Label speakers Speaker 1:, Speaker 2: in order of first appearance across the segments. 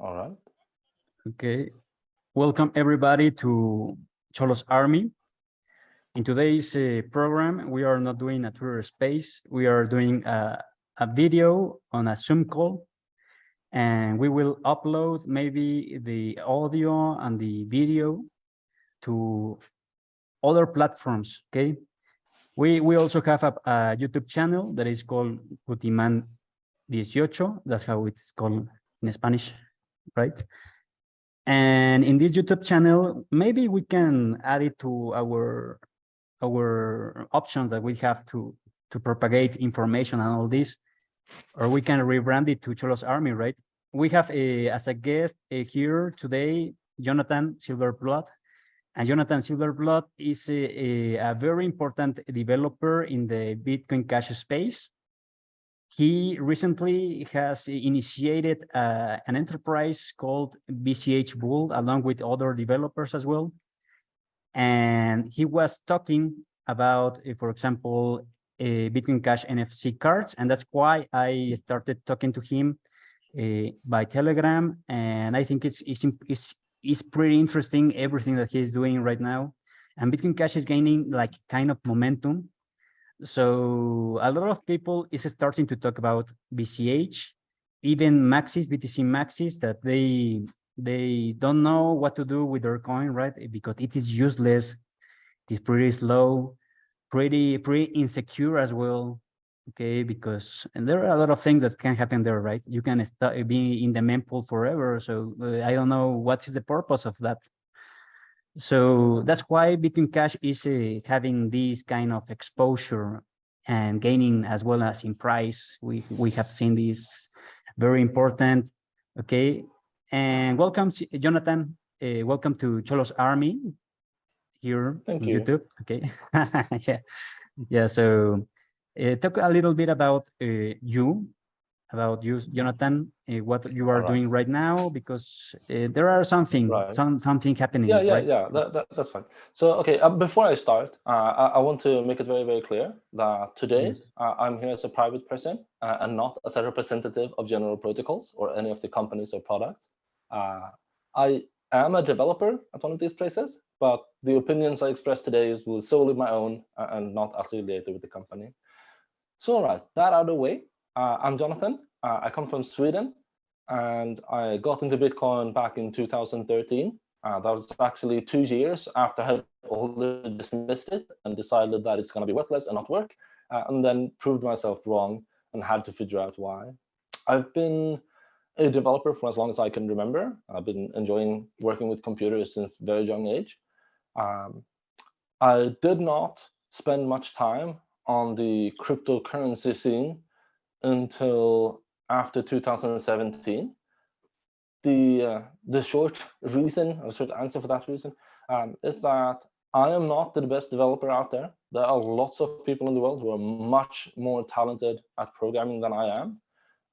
Speaker 1: All right.
Speaker 2: Okay. Welcome everybody to xolosArmy. In today's program, we are not doing a Twitter space. We are doing a video on a Zoom call, and we will upload maybe the audio and the video to other platforms. Okay. We also have a YouTube channel that is called Gutiman 18. That's how it's called in Spanish, right? And in this YouTube channel, maybe we can add it to our options that we have to propagate information and all this, or we can rebrand it to xolosArmy, right? We have as a guest here today, Jonathan Silverblood. And Jonathan Silverblood is a very important developer in the Bitcoin Cash space. He recently has initiated an enterprise called BCHBULL along with other developers as well. And he was talking about, for example, Bitcoin Cash NFC cards. And that's why I started talking to him by Telegram. And I think it's pretty interesting, everything that he's doing right now. And Bitcoin Cash is gaining like kind of momentum. So a lot of people is starting to talk about BCH, even maxis, BTC maxis, that they don't know what to do with their coin, right? Because it is useless, it is pretty slow, pretty insecure as well. Okay, because and there are a lot of things that can happen there, right? You can start being in the mempool forever. So I don't know what is the purpose of that. So that's why Bitcoin Cash is having this kind of exposure and gaining as well as in price. We have seen this very important. Okay, and welcome, Jonathan. Welcome to xolosArmy here
Speaker 1: Thank
Speaker 2: in
Speaker 1: you.
Speaker 2: YouTube. Okay, yeah. So talk a little bit about you, Jonathan, what you are doing right now, because there are something happening.
Speaker 1: Yeah. That's fine. So, okay, before I start, I want to make it very, very clear that today I'm here as a private person and not as a representative of General Protocols or any of the companies or products. I am a developer at one of these places, but the opinions I express today will solely my own and not affiliated with the company. So, all right, that out of the way, I'm Jonathan. I come from Sweden, and I got into Bitcoin back in 2013. That was actually 2 years after I had already dismissed it and decided that it's going to be worthless and not work, and then proved myself wrong and had to figure out why. I've been a developer for as long as I can remember. I've been enjoying working with computers since a very young age. I did not spend much time on the cryptocurrency scene until after 2017. The short reason, or short answer for that reason, is that I am not the best developer out there. There are lots of people in the world who are much more talented at programming than I am.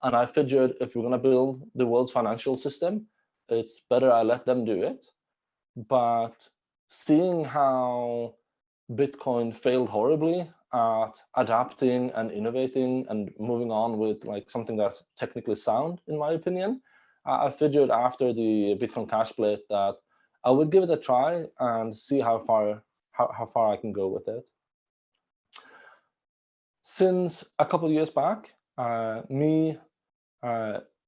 Speaker 1: And I figured if we're going to build the world's financial system, it's better I let them do it. But seeing how Bitcoin failed horribly at adapting and innovating and moving on with like something that's technically sound, in my opinion, I figured after the Bitcoin Cash split that I would give it a try and see how far I can go with it. Since a couple of years back,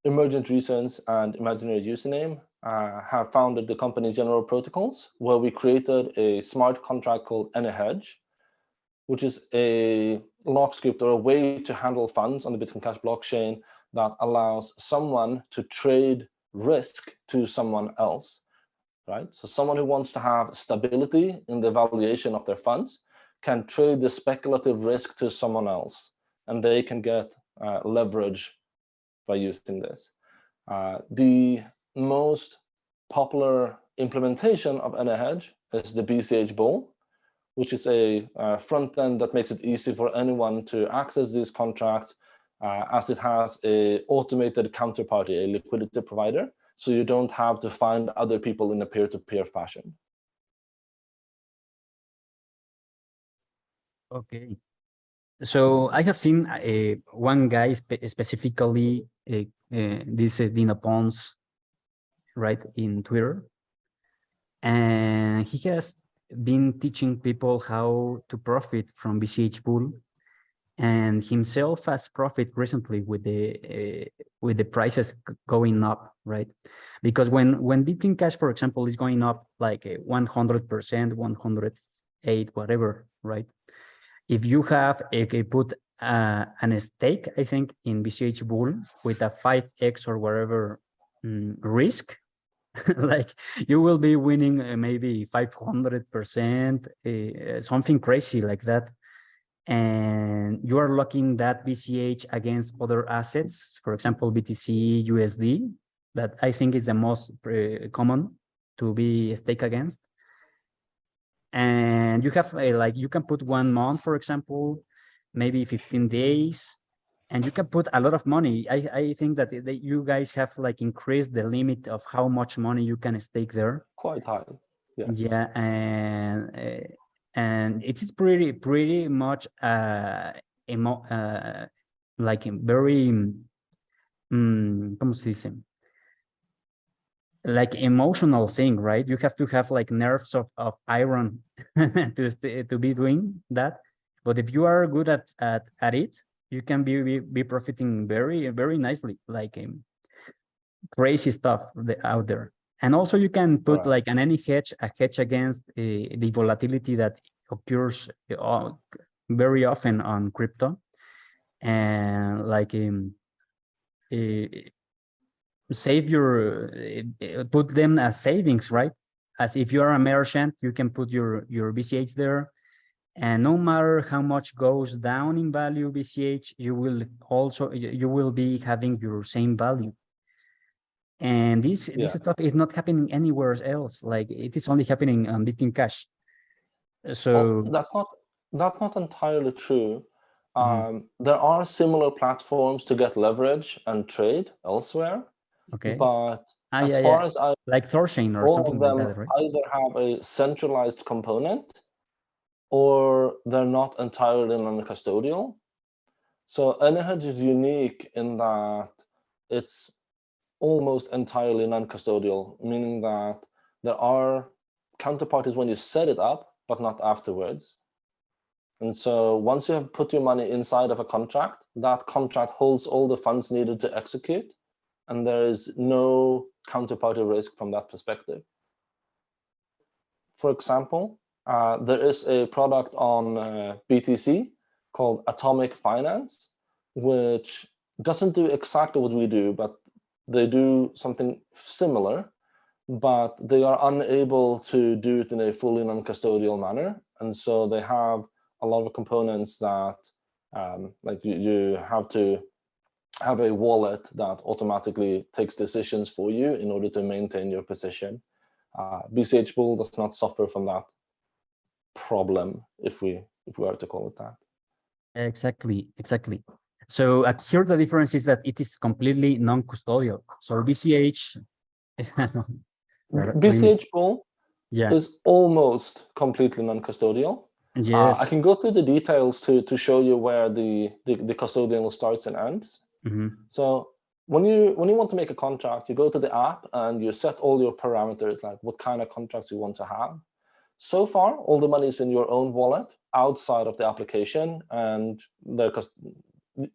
Speaker 1: Emergent Reasons and Imaginary Username have founded the company General Protocols, where we created a smart contract called AnyHedge, which is a lock script or a way to handle funds on the Bitcoin Cash blockchain that allows someone to trade risk to someone else, right? So someone who wants to have stability in the valuation of their funds can trade the speculative risk to someone else, and they can get leverage by using this. The most popular implementation of AnyHedge is the BCHBULL, which is a front end that makes it easy for anyone to access these contracts, as it has an automated counterparty, a liquidity provider, so you don't have to find other people in a peer-to-peer fashion.
Speaker 2: Okay. So I have seen one guy specifically, this Dino Pons, right, in Twitter. And he has been teaching people how to profit from BCHBULL, and himself has profit recently with the prices going up, right? Because when Bitcoin Cash, for example, is going up like 100%, 108, whatever, right? If you have put an stake, I think, in BCHBULL with a 5x or whatever risk, like you will be winning maybe 500%, something crazy like that. And you are locking that BCH against other assets, for example, BTC, USD, that I think is the most common to be stake against. And you have like, you can put 1 month, for example, maybe 15 days, and you can put a lot of money. I think that you guys have like increased the limit of how much money you can stake there.
Speaker 1: Quite high. Yes.
Speaker 2: Yeah, and it is pretty much like a very ¿cómo se dice? Like emotional thing, right? You have to have like nerves of iron to be doing that. But if you are good at it, you can be profiting very nicely, like crazy stuff out there. And also you can put like a hedge against the volatility that occurs very often on crypto, and like save your put them as savings, right? As if you are a merchant, you can put your BCH there, and no matter how much goes down in value BCH, you will be having your same value. And this stuff is not happening anywhere else. Like it is only happening on Bitcoin Cash. So
Speaker 1: that's not entirely true. There are similar platforms to get leverage and trade elsewhere.
Speaker 2: Okay.
Speaker 1: But as far as I
Speaker 2: like Thorchain or
Speaker 1: all
Speaker 2: something
Speaker 1: of them
Speaker 2: like that, right?
Speaker 1: either have a centralized component or they're not entirely non-custodial. So AnyHedge is unique in that it's almost entirely non-custodial, meaning that there are counterparties when you set it up, but not afterwards. And so once you have put your money inside of a contract, that contract holds all the funds needed to execute, and there is no counterparty risk from that perspective. For example, there is a product on BTC called Atomic Finance, which doesn't do exactly what we do, but they do something similar, but they are unable to do it in a fully non-custodial manner. And so they have a lot of components that like you have to have a wallet that automatically takes decisions for you in order to maintain your position. BCHBULL does not suffer from that problem, if we are to call it that.
Speaker 2: Exactly. So here the difference is that it is completely non-custodial. So BCH,
Speaker 1: BCHBULL is almost completely non-custodial.
Speaker 2: Yes.
Speaker 1: I can go through the details to show you where the custodial starts and ends. So when you want to make a contract, you go to the app and you set all your parameters, like what kind of contracts you want to have. So far, all the money is in your own wallet outside of the application, and they're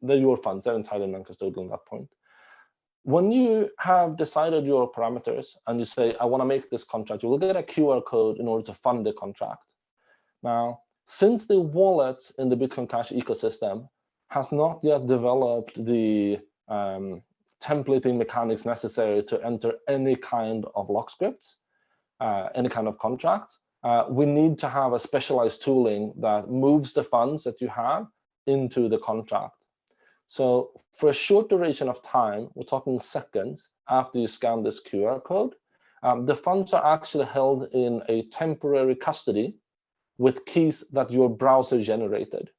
Speaker 1: your funds. They're entirely non-custodial at that point. When you have decided your parameters and you say, I want to make this contract, you will get a QR code in order to fund the contract. Now, since the wallet in the Bitcoin Cash ecosystem has not yet developed the templating mechanics necessary to enter any kind of lock scripts, any kind of contracts, we need to have a specialized tooling that moves the funds that you have into the contract. So for a short duration of time, we're talking seconds after you scan this QR code, the funds are actually held in a temporary custody with keys that your browser generated.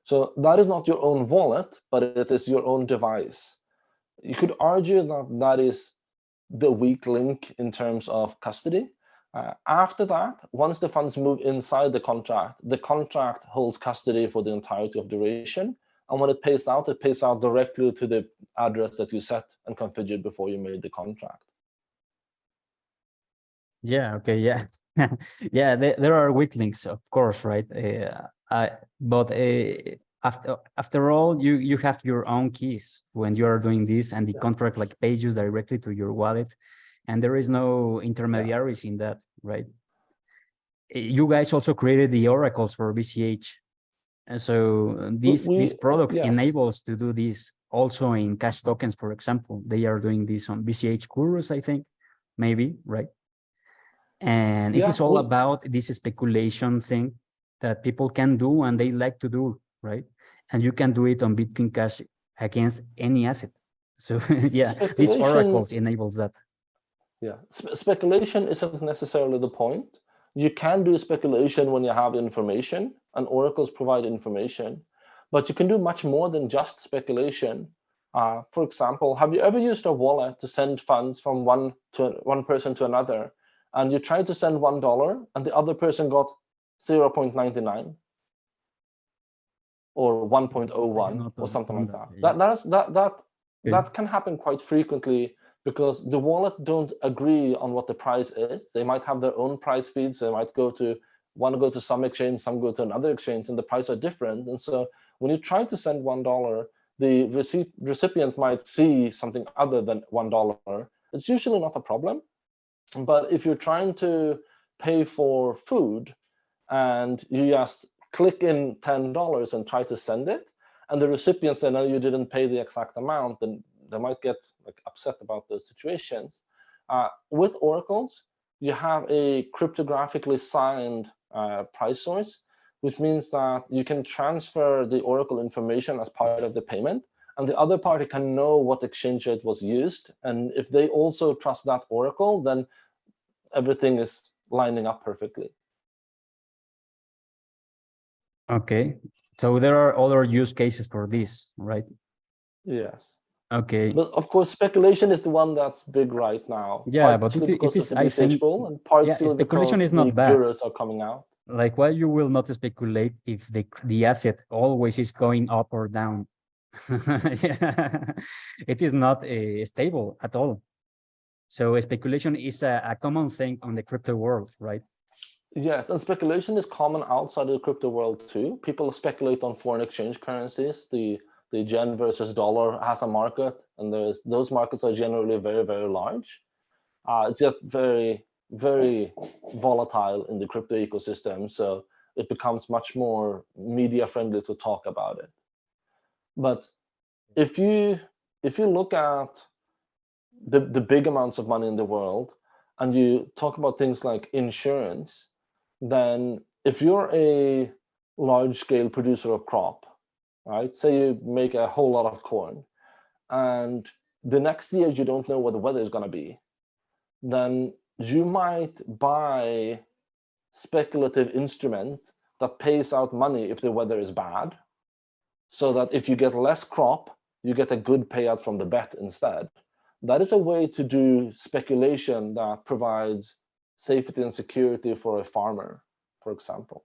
Speaker 1: So that is not your own wallet, but it is your own device. You could argue that that is the weak link in terms of custody. After that, once the funds move inside the contract holds custody for the entirety of duration. And when it pays out directly to the address that you set and configured before you made the contract.
Speaker 2: Yeah. Okay. Yeah. Yeah. There are weak links, of course, right? But after all, you have your own keys when you are doing this, and the
Speaker 1: Yeah.
Speaker 2: contract like pays you directly to your wallet, and there is no
Speaker 1: Yeah.
Speaker 2: intermediaries in that, right? You guys also created the oracles for BCH, and so this product
Speaker 1: Yes.
Speaker 2: enables to do this also in cash tokens, for example. They are doing this on BCH Kurus, I think, maybe, right? And it
Speaker 1: Yeah.
Speaker 2: is all about this speculation thing that people can do and they like to do, right? And you can do it on Bitcoin Cash against any asset. So yeah, these
Speaker 1: Speculation.
Speaker 2: oracles enables that.
Speaker 1: Yeah. Speculation isn't necessarily the point. You can do speculation when you have information, and oracles provide information, but you can do much more than just speculation. For example, have you ever used a wallet to send funds from one person to another, and you tried to send $1 and the other person got 0.99 or
Speaker 2: I have
Speaker 1: 1.01
Speaker 2: not
Speaker 1: or something
Speaker 2: done
Speaker 1: like
Speaker 2: that.
Speaker 1: that?
Speaker 2: Yeah. Okay.
Speaker 1: That can happen quite frequently because the wallet don't agree on what the price is. They might have their own price feeds. They might go to some exchange, some go to another exchange, and the price are different. And so when you try to send $1, the recipient might see something other than $1. It's usually not a problem. But if you're trying to pay for food and you just click in $10 and try to send it, and the recipient said, no, you didn't pay the exact amount, then they might get like upset about those situations. With oracles, you have a cryptographically signed price source, which means that you can transfer the oracle information as part of the payment, and the other party can know what exchange rate was used. And if they also trust that oracle, then everything is lining up perfectly.
Speaker 2: Okay. So there are other use cases for this, right?
Speaker 1: Yes.
Speaker 2: Okay.
Speaker 1: But of course, speculation is the one that's big right now,
Speaker 2: Yeah, but
Speaker 1: partly
Speaker 2: it
Speaker 1: because of
Speaker 2: is,
Speaker 1: the
Speaker 2: I think,
Speaker 1: BCHBULL and
Speaker 2: yeah,
Speaker 1: partly
Speaker 2: speculation
Speaker 1: because
Speaker 2: is
Speaker 1: the
Speaker 2: not bad.
Speaker 1: gurus are coming out.
Speaker 2: Like, why you will not speculate if the asset always is going up or down? Yeah. It is not stable at all. So speculation is a common thing on the crypto world, right?
Speaker 1: Yes, and speculation is common outside of the crypto world too. People speculate on foreign exchange currencies. The yen versus dollar has a market, and those markets are generally very, very large. It's just very, very volatile in the crypto ecosystem, so it becomes much more media friendly to talk about it. But if you look at the big amounts of money in the world and you talk about things like insurance, then if you're a large scale producer of crop, right? Say you make a whole lot of corn, and the next year you don't know what the weather is going to be, then you might buy speculative instrument that pays out money if the weather is bad, so that if you get less crop, you get a good payout from the bet instead. That is a way to do speculation that provides safety and security for a farmer, for example.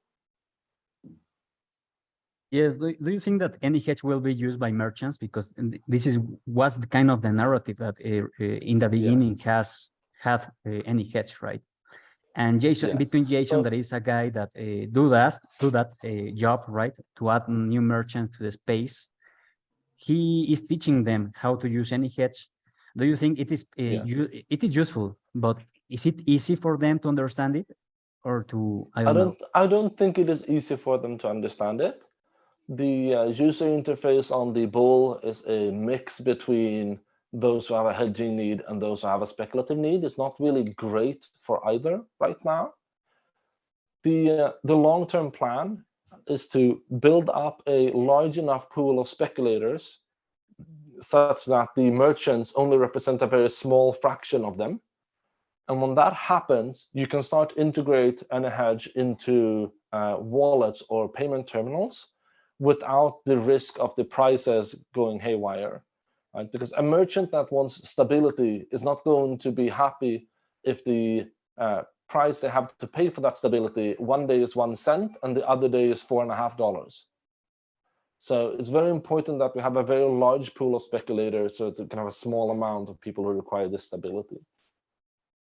Speaker 2: Yes. Do you think that any hedge will be used by merchants? Because this was the kind of the narrative that in the beginning
Speaker 1: Yes.
Speaker 2: had any hedge, right? And Jason,
Speaker 1: Yes.
Speaker 2: between Jason,
Speaker 1: So
Speaker 2: there is a guy that do that job, right, to add new merchants to the space. He is teaching them how to use any hedge. Do you think it is
Speaker 1: yeah,
Speaker 2: it is useful, but is it easy for them to understand it, or to I don't know?
Speaker 1: I don't think it is easy for them to understand it. The user interface on the bull is a mix between those who have a hedging need and those who have a speculative need. It's not really great for either right now. The long-term plan is to build up a large enough pool of speculators such that the merchants only represent a very small fraction of them. And when that happens, you can start integrate any hedge into wallets or payment terminals without the risk of the prices going haywire. Right? Because a merchant that wants stability is not going to be happy if the price they have to pay for that stability one day is 1 cent and the other day is $4.50. So it's very important that we have a very large pool of speculators so that we can have a small amount of people who require this stability.